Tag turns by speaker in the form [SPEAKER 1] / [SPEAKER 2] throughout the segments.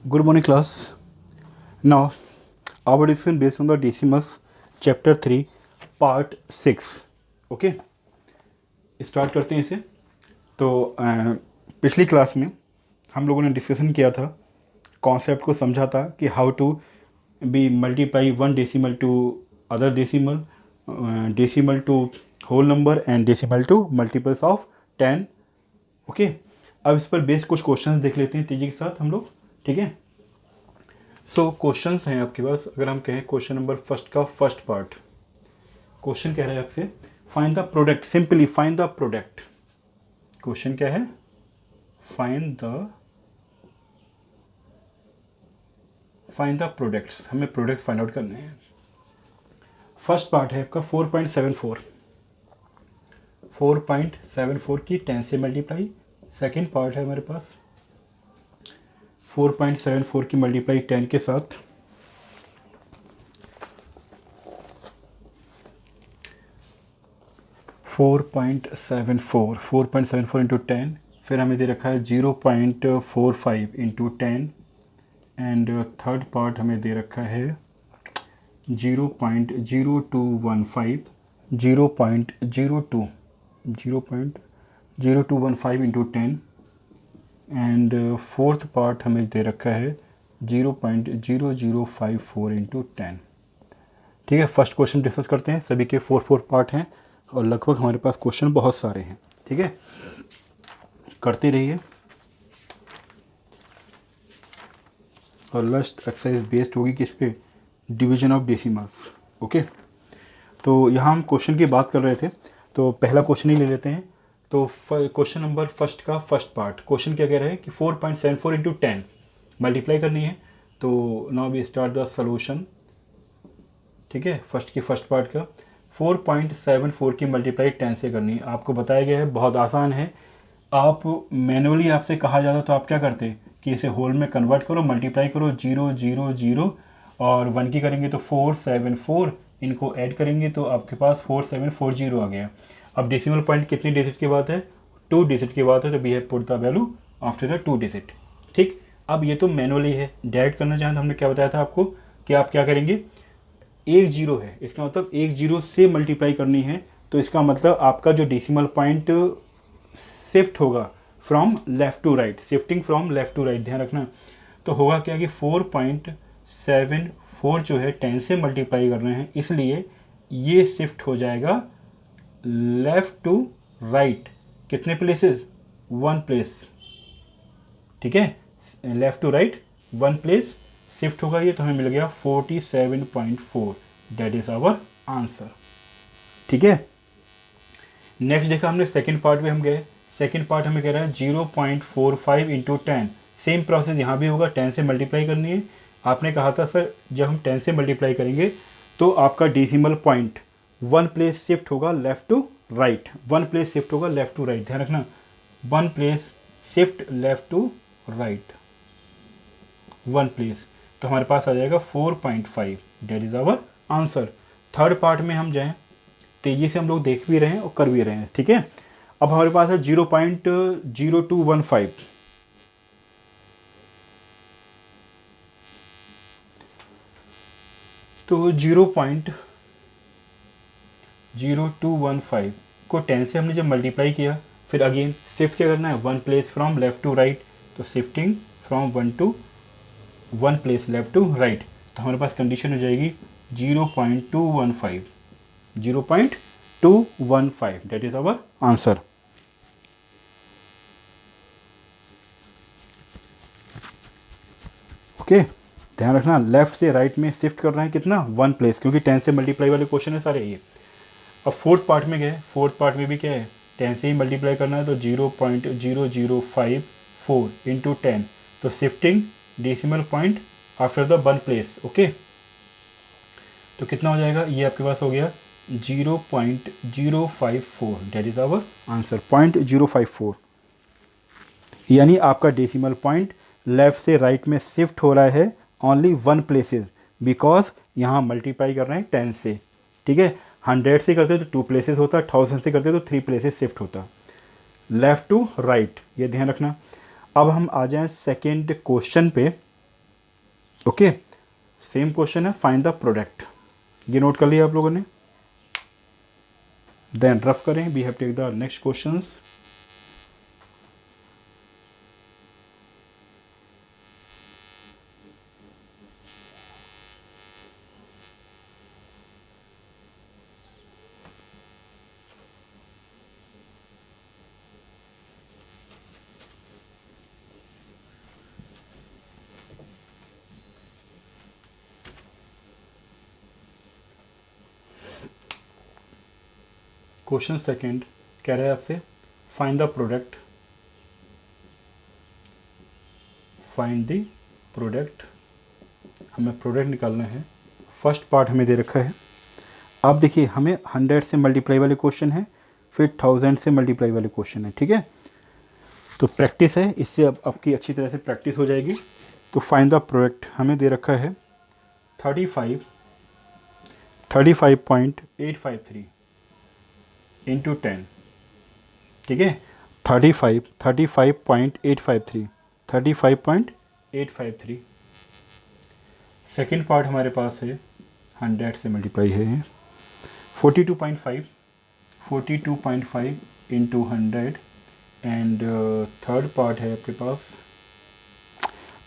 [SPEAKER 1] Good morning, class. Now, our discussion based on the decimals, chapter 3, part 6. Okay, start करते हैं इसे। तो पिछली क्लास में हम लोगों ने डिस्कशन किया था, कॉन्सेप्ट को समझा था कि how to be multiply one decimal to other decimal, decimal to whole number and decimal to multiples of 10। Okay, अब इस पर बेस्ड कुछ क्वेश्चंस देख लेते हैं तेजी के साथ हम लोग। ठीक है, सो क्वेश्चंस हैं आपके पास। अगर हम कहें क्वेश्चन नंबर फर्स्ट का फर्स्ट पार्ट, क्वेश्चन कह रहा है आपसे find the product, simply find the product. Question क्या है? फाइंड द प्रोडक्ट्स, हमें प्रोडक्ट्स फाइंड आउट करने हैं। फर्स्ट पार्ट है आपका 4.74 की 10 से मल्टीप्लाई। सेकेंड पार्ट है हमारे पास 4.74 की मल्टीप्लाई 10 के साथ 4.74 इंटू 10, फिर हमें दे रखा है 0.45 इंटू 10 एंड थर्ड पार्ट हमें दे रखा है 0.0215 इंटू 10 एंड फोर्थ पार्ट हमें दे रखा है 0.0054 इंटू 10। ठीक है, फर्स्ट क्वेश्चन डिस्कस करते हैं। सभी के 4 पार्ट हैं और लगभग हमारे पास क्वेश्चन बहुत सारे हैं। ठीक है, करते रहिए। और लास्ट एक्सरसाइज बेस्ड होगी किस पे? Division of decimals. ओके, तो यहाँ हम क्वेश्चन की बात कर रहे थे, तो पहला क्वेश्चन ही ले लेते हैं। तो क्वेश्चन नंबर फर्स्ट का फर्स्ट पार्ट, क्वेश्चन क्या कह रहा है कि 4.74 इंटू 10 मल्टीप्लाई करनी है। तो now we start the solution. ठीक है, फर्स्ट पार्ट का 4.74 की मल्टीप्लाई 10 से करनी है। आपको बताया गया है, बहुत आसान है। आप मैनुअली आपसे कहा जाता तो आप क्या करते कि इसे होल में कन्वर्ट करो, मल्टीप्लाई करो, 0 0 0 और 1 की करेंगे तो 474, इनको ऐड करेंगे तो आपके पास 4740 आ गया। अब डेसिमल पॉइंट कितनी डिजिट की बात है? 2 डिजिट की बात है, तो we have put the value after the 2 digit. ठीक, अब ये तो मैनुअली है। डायरेक्ट करना चाहें तो हमने क्या बताया था आपको कि आप क्या करेंगे, एक जीरो है, इसका मतलब एक जीरो से मल्टीप्लाई करनी है। तो इसका मतलब आपका जो डेसिमल पॉइंट शिफ्ट होगा from left to right, shifting from left to right, ध्यान रखना। तो होगा क्या कि 4.74 जो है 10 से मल्टीप्लाई कर रहे हैं, इसलिए ये शिफ्ट हो जाएगा लेफ़्ट टू राइट। कितने प्लेसेस? 1 प्लेस। ठीक है, left to right 1 place shift होगा ये, तो हमें मिल गया 47.4। That is our answer. ठीक है, नेक्स्ट देखा हमने सेकंड पार्ट में हम गए। सेकंड पार्ट हमें कह रहा है 0.45 इंटू 10। सेम प्रोसेस यहाँ भी होगा, 10 से मल्टीप्लाई करनी है। आपने कहा था सर जब हम 10 से मल्टीप्लाई करेंगे तो आपका डेसिमल पॉइंट 1 प्लेस शिफ्ट होगा left to right, 1 place shift होगा लेफ्ट टू राइट, ध्यान रखना, 1 place shift left to right, 1 place. तो हमारे पास आ जाएगा 4.5। That is our answer. Third part में हम जाएं, तेजी से हम लोग देख भी रहे हैं और कर भी रहे हैं। ठीक है, अब हमारे पास है 0.0215। तो 0.0215 को 10 से हमने जब मल्टीप्लाई किया, फिर अगेन शिफ्ट क्या करना है, 1 place from left to right, तो shifting from 1 place left to right. तो हमारे पास कंडीशन हो जाएगी 0.215, 0.215। That is our answer. Okay, ध्यान रखना, लेफ्ट से राइट में शिफ्ट कर रहे हैं कितना, 1 प्लेस, क्योंकि 10 से मल्टीप्लाई वाले क्वेश्चन है सारे ये। अब फोर्थ पार्ट में गए, फोर्थ पार्ट में भी क्या है, 10 से ही मल्टीप्लाई करना है, तो 0.0054 इंटू 10, तो shifting decimal point after the 1 place. Okay, तो कितना हो जाएगा, ये आपके पास हो गया 0.054। That is our answer, 0.054। यानी आपका डेसिमल पॉइंट लेफ्ट से राइट में शिफ्ट हो रहा है ओनली 1 प्लेसेस, बिकॉज यहाँ मल्टीप्लाई कर रहे हैं 10 से। ठीक है, 100 से करते तो 2 प्लेसेस होता, 1000 से करते तो 3 प्लेसेस शिफ्ट होता, लेफ़्ट टू राइट, ये ध्यान रखना। अब हम आ जाएं सेकेंड क्वेश्चन पे। ओके, सेम क्वेश्चन है, फाइंड द प्रोडक्ट। ये नोट कर लिया आप लोगों ने, देन रफ करें। We have take the next questions. Question second कह रहा है आपसे, find the product, find the product, हमें प्रोडक्ट निकालना है। फर्स्ट पार्ट हमें दे रखा है। आप देखिए, हमें 100 से मल्टीप्लाई वाले क्वेश्चन है, फिर 1000 से मल्टीप्लाई वाले क्वेश्चन है, ठीक है। तो प्रैक्टिस है, इससे अब आपकी अच्छी तरह से प्रैक्टिस हो जाएगी। तो फाइंड द प्रोडक्ट हमें दे रखा है 35.853 इंटू 10, ठीक है। 35.853 सेकेंड पार्ट हमारे पास है 100 से मल्टीप्लाई है 42.5 इंटू 100, एंड थर्ड पार्ट है आपके पास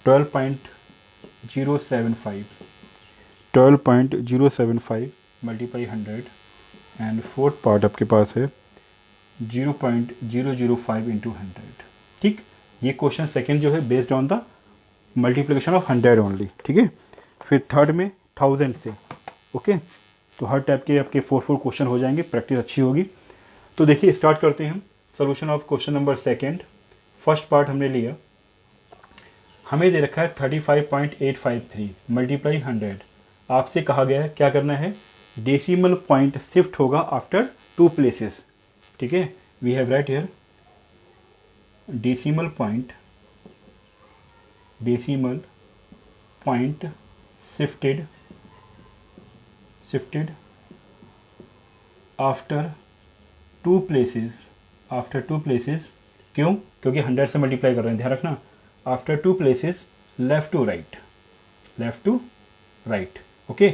[SPEAKER 1] 12.075 मल्टीप्लाई 100, एंड फोर्थ पार्ट आपके पास है 0.005 इंटू 100, ठीक। ये क्वेश्चन सेकेंड जो है based on the multiplication of 100 only, ठीक है। फिर थर्ड में 1000 से, ओके। तो हर टाइप के आपके 4 क्वेश्चन हो जाएंगे, प्रैक्टिस अच्छी होगी। तो देखिए, स्टार्ट करते हैं हम solution of question number second. First part हमने लिया, हमें दे रखा है 35.853 मल्टीप्लाई 100। आपसे कहा गया है क्या करना है, डेसिमल पॉइंट शिफ्ट होगा आफ्टर 2 प्लेसेस, ठीक है। We have write here decimal point shifted after 2 places, क्यों, क्योंकि 100 से मल्टीप्लाई कर रहे हैं, ध्यान रखना। After 2 places left to right, okay.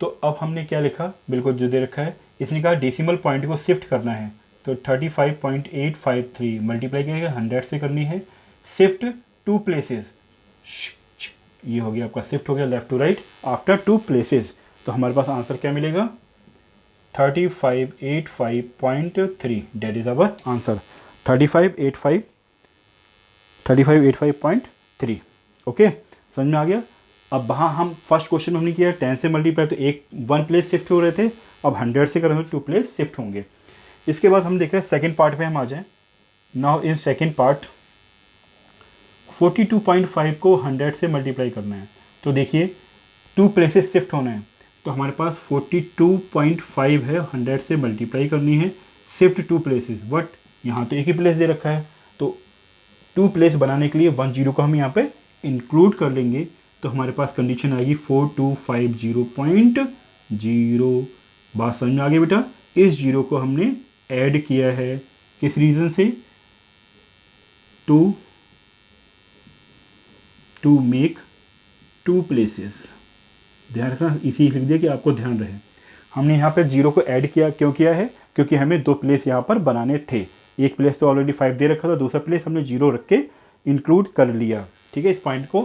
[SPEAKER 1] तो अब हमने क्या लिखा, बिल्कुल जो दे रखा है, इसने कहा डेसिमल पॉइंट को शिफ्ट करना है। तो 35.853 मल्टीप्लाई करेगा 100 से करनी है, शिफ्ट 2 प्लेसेस, ये हो गया आपका, शिफ्ट हो गया left to right after 2 places. तो हमारे पास आंसर क्या मिलेगा, 3585.3, that is our answer, 3585.3, okay. समझ में आ गया। अब वहाँ हम फर्स्ट क्वेश्चन हमने किया 10 से मल्टीप्लाई, तो 1 प्लेस शिफ्ट हो रहे थे, अब 100 से करेंगे 2 प्लेस शिफ्ट होंगे। इसके बाद हम देखें सेकेंड पार्ट पे हम आ जाएं। नाउ इन सेकेंड पार्ट 42.5 को 100 से मल्टीप्लाई करना है। तो देखिए 2 प्लेसेस शिफ्ट होना है, तो हमारे पास 42.5 है, 100 से मल्टीप्लाई करनी है, शिफ्ट 2 प्लेसेस, बट यहाँ तो एक ही प्लेस दे रखा है, तो 2 प्लेस बनाने के लिए 1 0 को हम यहाँ पे इंक्लूड कर लेंगे। तो हमारे पास कंडीशन आएगी 4250.0। बात समझ में आ गई बेटा। इस जीरो को हमने ऐड किया है किस रीज़न से, टू मेक 2 प्लेसेस। ध्यान रखना, इसी लिख दिया कि आपको ध्यान रहे। हमने यहाँ पे जीरो को ऐड किया, क्यों किया है, क्योंकि हमें 2 प्लेस यहाँ पर बनाने थे। एक प्लेस तो ऑलरेडी 5 दे रखा था, दूसरा प्लेस हमने जीरो रख के इंक्लूड कर लिया, ठीक है। इस पॉइंट को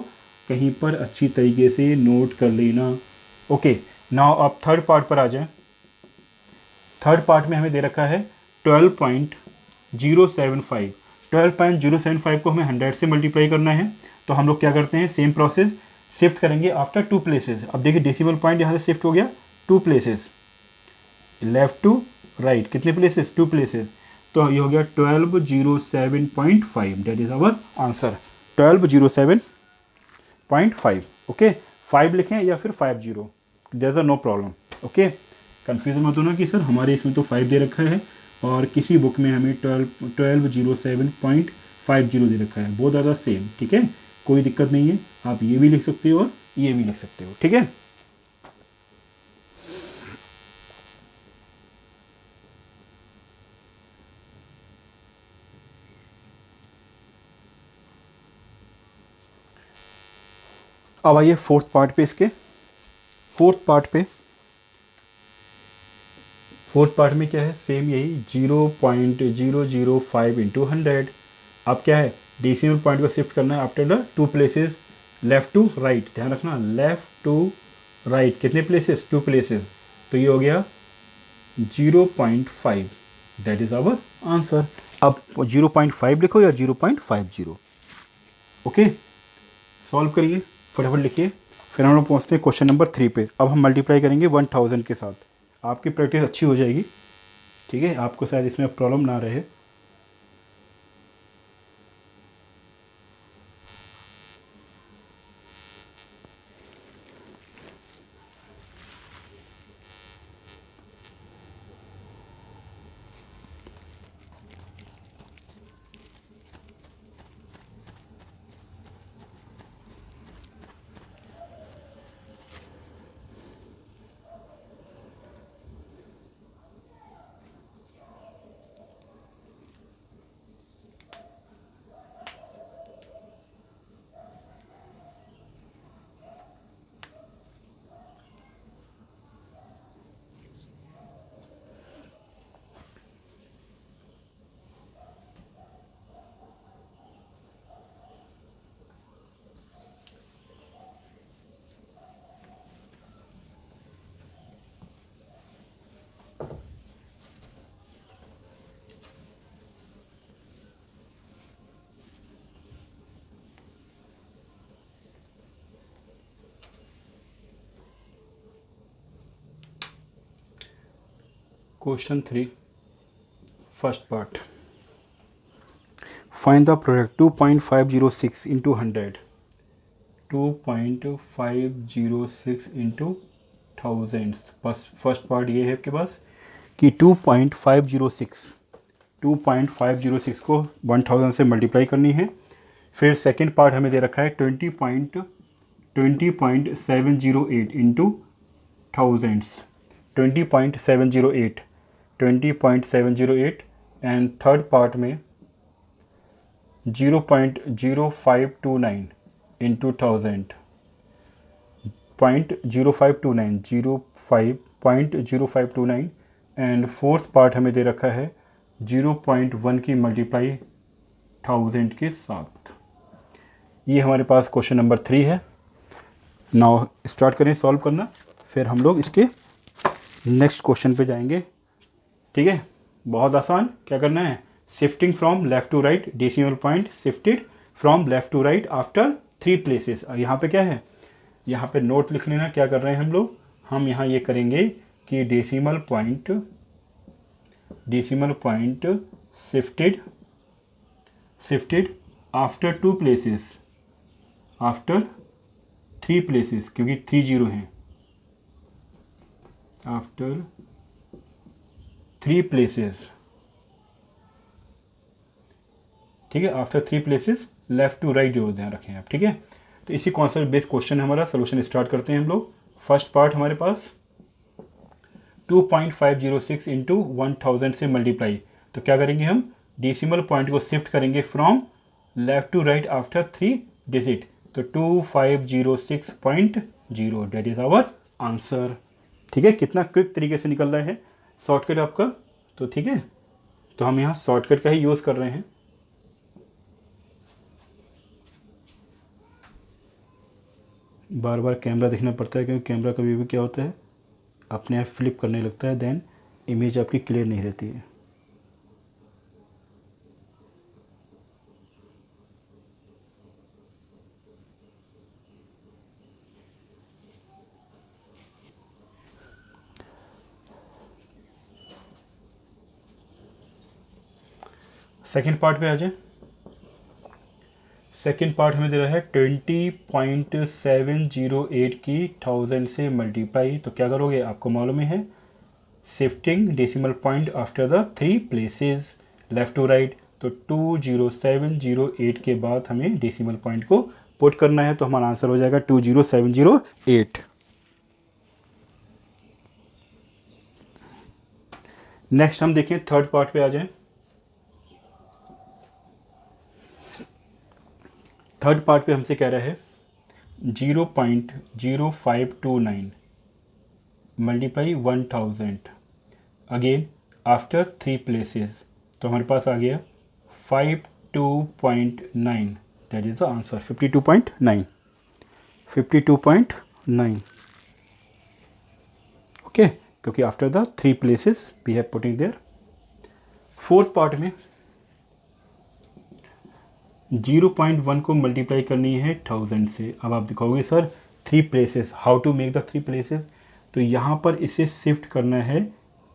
[SPEAKER 1] कहीं पर अच्छी तरीके से नोट कर लेना, ओके। नाउ आप थर्ड पार्ट पर आ जाएं। थर्ड पार्ट में हमें दे रखा है 12.075 को हमें 100 से मल्टीप्लाई करना है। तो हम लोग क्या करते हैं, सेम प्रोसेस, शिफ्ट करेंगे आफ्टर 2 प्लेसेस। अब देखिए डेसिमल पॉइंट यहाँ से शिफ्ट हो गया 2 प्लेसेस, लेफ्ट टू राइट, कितने प्लेसेस, 2 प्लेसेस। तो ये हो गया 1207.5, that is our answer, 1207.5, okay. 5 लिखें या फिर 50, there is no problem, okay. Confusion मत होना कि सर हमारे इसमें तो 5 दे रखा है और किसी बुक में हमें 1207.50 दे रखा है, बहुत ज़्यादा सेम, ठीक है। कोई दिक्कत नहीं है, आप ये भी लिख सकते हो और ये भी लिख सकते हो, ठीक है। अब आइए फोर्थ पार्ट पे इसके। फोर्थ पार्ट में क्या है, सेम यही 0.005 इंटू 100। अब क्या है, डेसिमल पॉइंट को शिफ्ट करना है after the two places left to right. ध्यान रखना, लेफ्ट टू राइट कितने प्लेसेस, टू प्लेसेस। तो ये हो गया 0.5, दैट इज आवर आंसर। अब 0.5 लिखो या 0.50। ओके, सॉल्व करिए, फटाफट लिखिए। फिर हम लोग पहुँचते हैं क्वेश्चन नंबर 3 पे। अब हम मल्टीप्लाई करेंगे 1000 के साथ। आपकी प्रैक्टिस अच्छी हो जाएगी, ठीक है, आपको शायद इसमें प्रॉब्लम ना रहे। Question 3 first part, find the product 2.506 into 100। 2.506 into thousands. First part ये है आपके पास कि 2.506 को 1000 से मल्टीप्लाई करनी है। फिर सेकेंड पार्ट हमें दे रखा है 20.708 into thousands. 20.708 and third part में 0.0529 इंटू 1000। 0.0529 एंड फोर्थ पार्ट हमें दे रखा है 0.1 की मल्टीप्लाई 1000 के साथ। ये हमारे पास क्वेश्चन नंबर 3 है। नाउ स्टार्ट करें सॉल्व करना, फिर हम लोग इसके नेक्स्ट क्वेश्चन पे जाएंगे। ठीक है, बहुत आसान। क्या करना है, shifting from left to right, decimal point shifted from left to right after 3 places. और यहाँ पे क्या है, यहाँ पे नोट लिख लेना क्या कर रहे हैं हम लोग। हम यहाँ ये करेंगे कि decimal point shifted after 2 places, after 3 places, क्योंकि 3 0 हैं। आफ्टर 3 प्लेसेस, ठीक है, after 3 places left to right जो ध्यान रखें आप। ठीक है, तो इसी कॉन्सेप्ट बेस्ड क्वेश्चन है हमारा। सोल्यूशन स्टार्ट करते हैं हम लोग। फर्स्ट पार्ट हमारे पास 2.506 इंटू 1000 से मल्टीप्लाई। तो क्या करेंगे हम, डेसिमल पॉइंट को शिफ्ट करेंगे from left to right after 3 digit. तो 2506.0 डेट इज आवर आंसर। ठीक है, कितना क्विक तरीके से निकल रहा है शॉर्टकट आपका। तो ठीक है, तो हम यहाँ शॉर्टकट का ही यूज़ कर रहे हैं। बार बार कैमरा देखना पड़ता है, क्योंकि कैमरा कभी भी क्या होता है, अपने आप फ्लिप करने लगता है, देन इमेज आपकी क्लियर नहीं रहती है। सेकेंड पार्ट पे आ जाए। सेकेंड पार्ट हमें दे रहा है 20.708 की 1000 से मल्टीप्लाई। तो क्या करोगे, आपको मालूम ही है, shifting decimal point after the 3 places left to right. तो 20708 के बाद हमें डेसिमल पॉइंट को पुट करना है। तो हमारा आंसर हो जाएगा 20708। नेक्स्ट हम देखें, थर्ड पार्ट पे आ जाएं। थर्ड पार्ट पे हमसे कह रहा है 0.0529 मल्टीप्लाई 1000 अगेन आफ्टर 3 प्लेसेस, तो हमारे पास आ गया 52.9, that is the answer 52.9 52.9 okay, क्योंकि after the 3 places we have putting there. Fourth part में 0.1 को मल्टीप्लाई करनी है 1000 से। अब आप दिखाओगे sir 3 places, how to make the 3 places, तो यहाँ पर इसे शिफ्ट करना है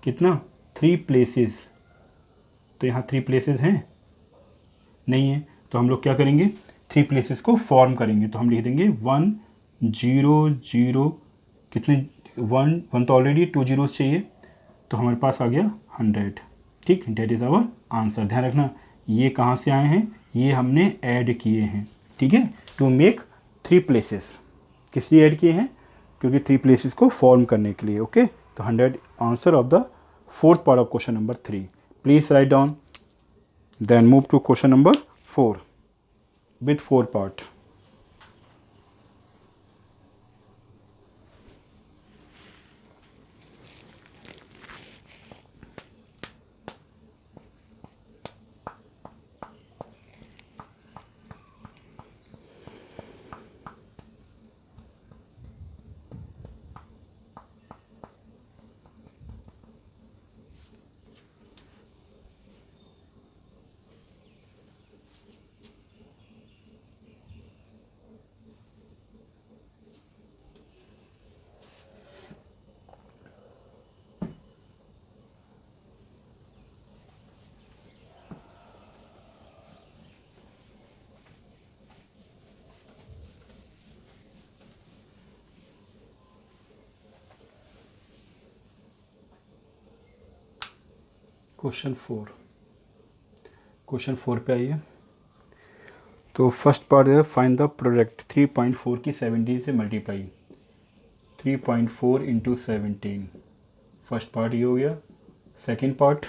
[SPEAKER 1] कितना 3 प्लेसेस, तो यहाँ 3 प्लेसेस हैं नहीं है, तो हम लोग क्या करेंगे 3 प्लेसेस को फॉर्म करेंगे, तो हम लिख देंगे 1 0 0 कितने 1 तो ऑलरेडी 2 zeros चाहिए, तो हमारे पास आ गया 100, ठीक, डेट इज़ आवर आंसर। ध्यान रखना ये कहाँ से आए हैं, ये हमने ऐड किए हैं, ठीक है, टू मेक 3 प्लेसेस। किस लिए ऐड किए हैं, क्योंकि 3 प्लेसेस को फॉर्म करने के लिए, ओके। तो 100 answer of the fourth part of question number 3। Please write down, then move to question number 4 with 4 part. Question 4 पे आइए। तो फर्स्ट पार्ट है फाइंड द प्रोडक्ट 3.4 की 17 से मल्टीप्लाई, 3.4 इंटू 17, फर्स्ट पार्ट ये हो गया। सेकेंड पार्ट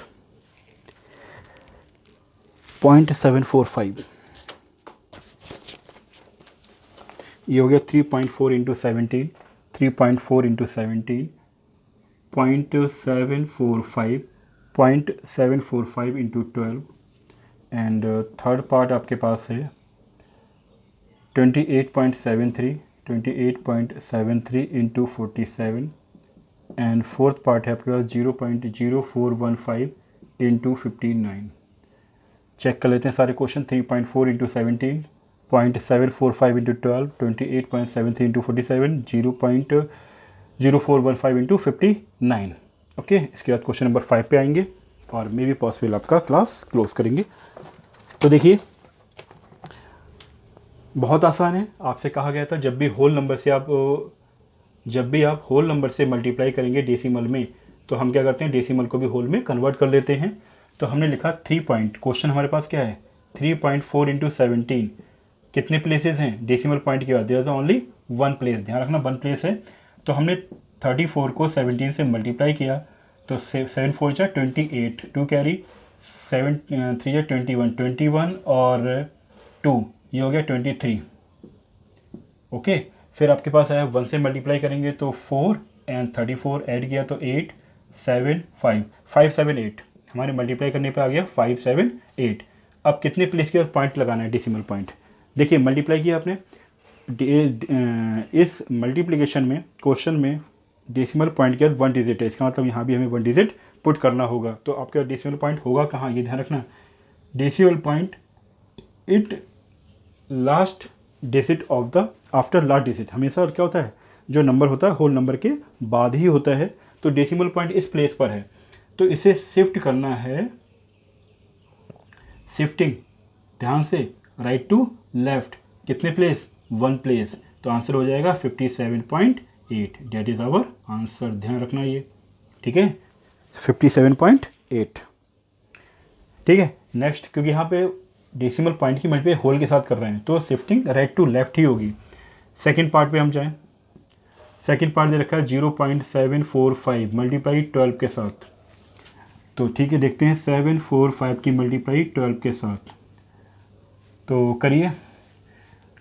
[SPEAKER 1] 0.745, ये हो गया 3.4 into 17, 3.4 into 17 0.745, 0.745 into 12, and third part आपके पास है 28.73, 28.73 इंटू 47, एंड फोर्थ पार्ट है आपके पास 0.0415 इंटू 59। चेक कर लेते हैं सारे question. 3.4 into 17, 0.745 into 12, 28.73 into 47, 0.0415 into 59। Okay, इसके बाद क्वेश्चन नंबर 5 पे आएंगे और मे बी पॉसिबल आपका क्लास क्लोज करेंगे। तो देखिए बहुत आसान है, आपसे कहा गया था जब भी आप होल नंबर से मल्टीप्लाई करेंगे डेसिमल में, तो हम क्या करते हैं डेसिमल को भी होल में कन्वर्ट कर लेते हैं। तो हमने लिखा 3 पॉइंट, क्वेश्चन हमारे पास क्या है 3.4 इंटू 17, कितने प्लेसेस हैं डेसिमल पॉइंट के बाद, देयर इज ओनली 1 प्लेस, ध्यान रखना 1 प्लेस है। तो हमने 34 को 17 से मल्टीप्लाई किया, तो 7 4 जा 28, 2 कैरी, 7 3 जा 21, 21 और 2 ये हो गया 23। ओके, फिर आपके पास आया 1 से मल्टीप्लाई करेंगे तो 4 एंड 34 ऐड किया तो 8 7 5 5 7 8, हमारे मल्टीप्लाई करने पे आ गया 5 7 8। अब कितने प्लेस के बाद पॉइंट लगाना है डेसिमल पॉइंट, देखिए मल्टीप्लाई किया आपने, इस मल्टीप्लिकेशन में क्वेश्चन में डेसिमल पॉइंट के बाद 1 डिजिट है, इसका मतलब यहाँ भी हमें 1 डिजिट पुट करना होगा। तो आपका डेसिमल पॉइंट होगा कहाँ, ये ध्यान रखना, decimal point it last digit of the after last digit, हमेशा क्या होता है जो नंबर होता है होल नंबर के बाद ही होता है। तो डेसिमल पॉइंट इस प्लेस पर है, तो इसे शिफ्ट करना है, शिफ्टिंग ध्यान से राइट टू लेफ्ट, कितने प्लेस 1 प्लेस, तो आंसर हो जाएगा 57.8, डेट इज आवर आंसर, ध्यान रखना ये, ठीक है 57.8। ठीक है, नेक्स्ट क्योंकि यहाँ पे डेसिमल पॉइंट की मल्टीप्लाई होल के साथ कर रहे हैं तो शिफ्टिंग राइट टू लेफ्ट ही होगी। सेकंड पार्ट पे हम जाएं, सेकंड पार्ट दे रखा है 0.745 मल्टीप्लाई 12 के साथ, तो ठीक है देखते हैं 745 की मल्टीप्लाई 12 के साथ, तो करिए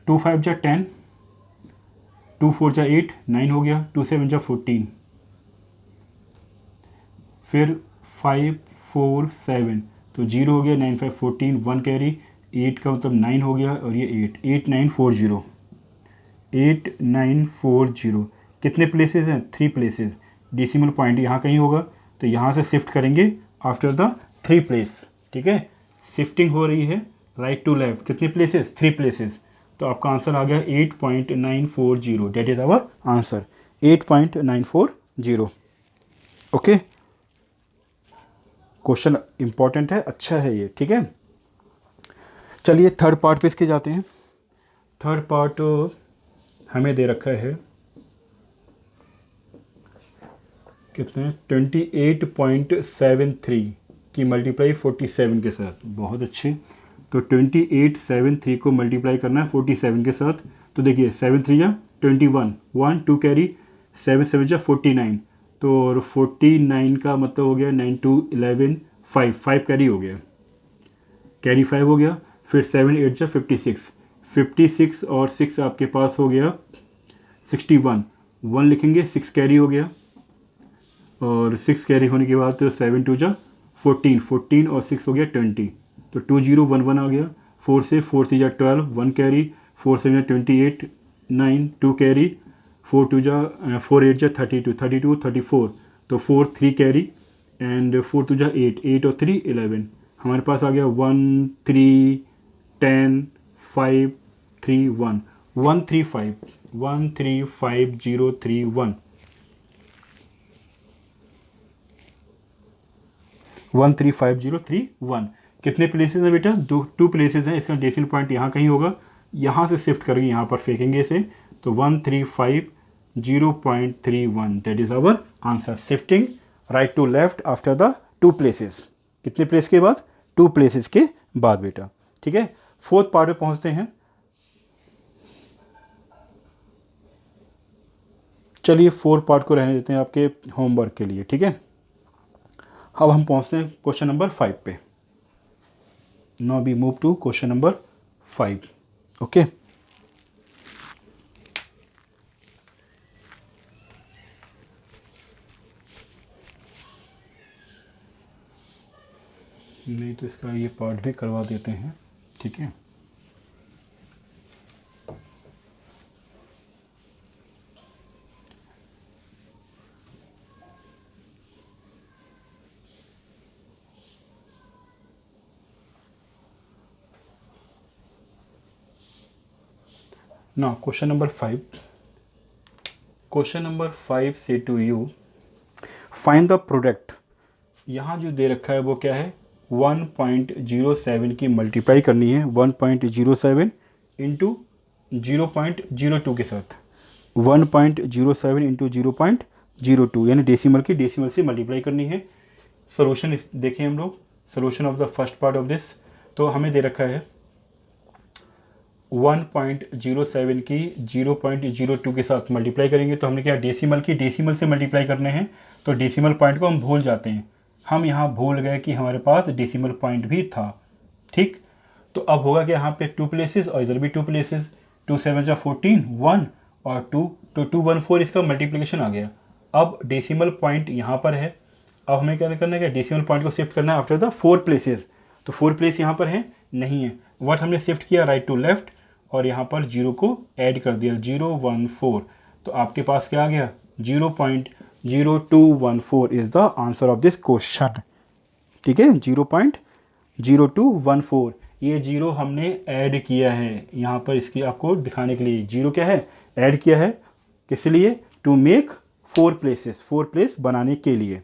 [SPEAKER 1] 2 5 जा 10, 2 4 जा 8, 9 हो गया, 2 7 जा 14, फिर 5 4 7, तो 0 हो गया, 9 5 14, 1 कैरी, 8 का मतलब 9 हो गया, और ये 8 8 9 4 0, 8 9 4 0। कितने प्लेसेस हैं? 3 प्लेसेस। डेसिमल पॉइंट यहाँ कहीं होगा, तो यहाँ से शिफ्ट करेंगे आफ्टर द 3 प्लेस। ठीक है, शिफ्टिंग हो रही है राइट टू लेफ्ट। कितने प्लेसेस? 3 प्लेसेस। तो आपका आंसर आ गया 8.940। That is our answer 8.940। Okay, question important है, अच्छा है ये। ठीक है, चलिए थर्ड पार्ट पे इसके जाते हैं। थर्ड पार्ट हमें दे रखा है कितने? 28.73 की मल्टीप्लाई 47 के साथ। बहुत अच्छे। तो 2873 को मल्टीप्लाई करना है 47 के साथ। तो देखिए 7 3 जा 21, 1 2 कैरी, 7 7 जा 49, तो 49 का मतलब हो गया 9 2 11, 5 कैरी हो गया, कैरी 5 हो गया। फिर 7 8 जा 56, 56 और 6 आपके पास हो गया 61, 1 लिखेंगे, 6 कैरी हो गया, और 6 कैरी होने के बाद 7 2 जा 14, 14 और 6 हो गया 20, तो 2 0 1 1 आ गया। 4 से 4 3 जा 12, 1 कैरी, 4 7 जा 28, 9 2 कैरी, 4 2 जा 4 8 जा 32, 32 34, तो 4 3 कैरी, एंड 4 2 जा 8, 8 और 3 11। हमारे पास आ गया 1 3 10 5 3 1, 135 135031, 135031। कितने प्लेसेस हैं बेटा? 2 प्लेसेस हैं। इसका डेसिमल पॉइंट यहाँ कहीं होगा, यहाँ से शिफ्ट करके यहाँ पर फेंकेंगे इसे, तो 1350.31। That is our answer. Shifting right to left after the 2 places. कितने प्लेस के बाद? 2 प्लेसेस के बाद बेटा। ठीक है, फोर्थ पार्ट में पहुँचते हैं। चलिए 4 पार्ट को रहने देते हैं आपके होमवर्क के लिए। ठीक है, अब हम पहुंचते हैं क्वेश्चन नंबर 5 पे। Now we move to question number 5। Okay, नहीं तो इसका ये पार्ट भी करवा देते हैं। ठीक है, now question number 5. Question number 5 say to you, find the product। यहाँ जो दे रखा है वो क्या है? 1.07 की मल्टीप्लाई करनी है 1.07 इंटू 0.02 के साथ। 1.07 इंटू 0.02 यानी डेसिमल की डेसिमल से मल्टीप्लाई करनी है। सोल्यूशन देखें हम लोग, solution of the first part of this. तो हमें दे रखा है 1.07 की 0.02 के साथ मल्टीप्लाई करेंगे, तो हमने क्या डेसिमल की डेसिमल से मल्टीप्लाई करने हैं, तो डेसिमल पॉइंट को हम भूल जाते हैं। हम यहाँ भूल गए कि हमारे पास डेसिमल पॉइंट भी था। ठीक, तो अब होगा कि यहाँ पे 2 प्लेसेस और इधर भी 2 प्लेसेस, 2 7 जा 14, 1 और 2, तो 214 इसका मल्टीप्लिकेशन आ गया। अब डेसिमल पॉइंट यहाँ पर है, अब हमें क्या करना है? डेसिमल पॉइंट को शिफ्ट करना है आफ्टर द 4 प्लेसेस। तो 4 प्लेस यहाँ पर है नहीं है, व्हाट हमने शिफ्ट किया? राइट टू लेफ्ट, और यहाँ पर 0 को ऐड कर दिया 014, तो आपके पास क्या आ गया? 0.0214 is the answer of this question. ठीक है, 0.0214। ये 0 हमने ऐड किया है यहाँ पर, इसकी आपको दिखाने के लिए 0 क्या है? ऐड किया है। किस लिए? टू मेक 4 प्लेसेस, 4 प्लेस बनाने के लिए।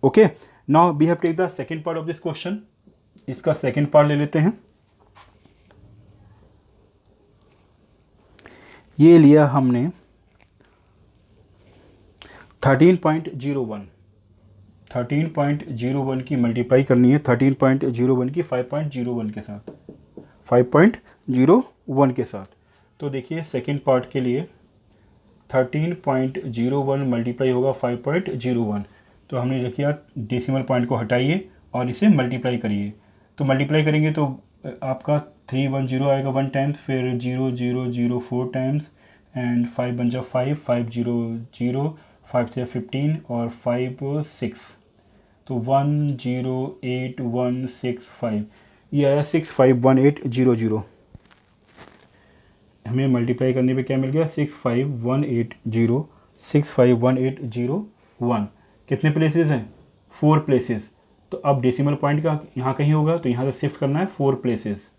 [SPEAKER 1] Okay, now we have take the second part of this question. इसका सेकेंड पार्ट ले लेते हैं। ये लिया हमने 13.01 की मल्टीप्लाई करनी है 13.01 की 5.01 के साथ, 5.01 के साथ। तो देखिए सेकेंड पार्ट के लिए 13.01 मल्टीप्लाई होगा 5.01, तो हमने जो किया डेसिमल पॉइंट को हटाइए और इसे मल्टीप्लाई करिए। तो मल्टीप्लाई करेंगे तो आपका 310 आएगा 1 टाइम्स, फिर 0004 टाइम्स, एंड 5 बन जा 5, 5 0 0, 5 से 15 और 5 6, तो 108165, ये आया 651800। हमें मल्टीप्लाई करने पे क्या मिल गया, 65180 कितने प्लेसेस हैं, 4 प्लेसेस। तो अब डेसिमल पॉइंट का यहाँ कहीं होगा, तो यहाँ से शिफ्ट करना है 4 प्लेसेस।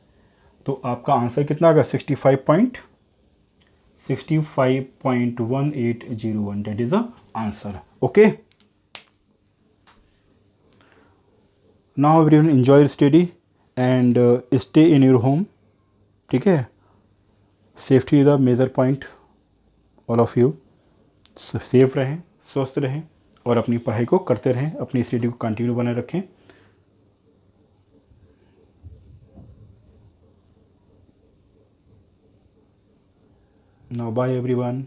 [SPEAKER 1] तो आपका आंसर कितना आ गया, 65.1801, that is the answer. Okay, now everyone enjoy study and stay in your home. ठीक है, safety is the major point, all of you safe रहें, स्वस्थ रहें और अपनी पढ़ाई को करते रहें, अपनी स्टडी को कंटिन्यू बनाए रखें। Now bye everyone.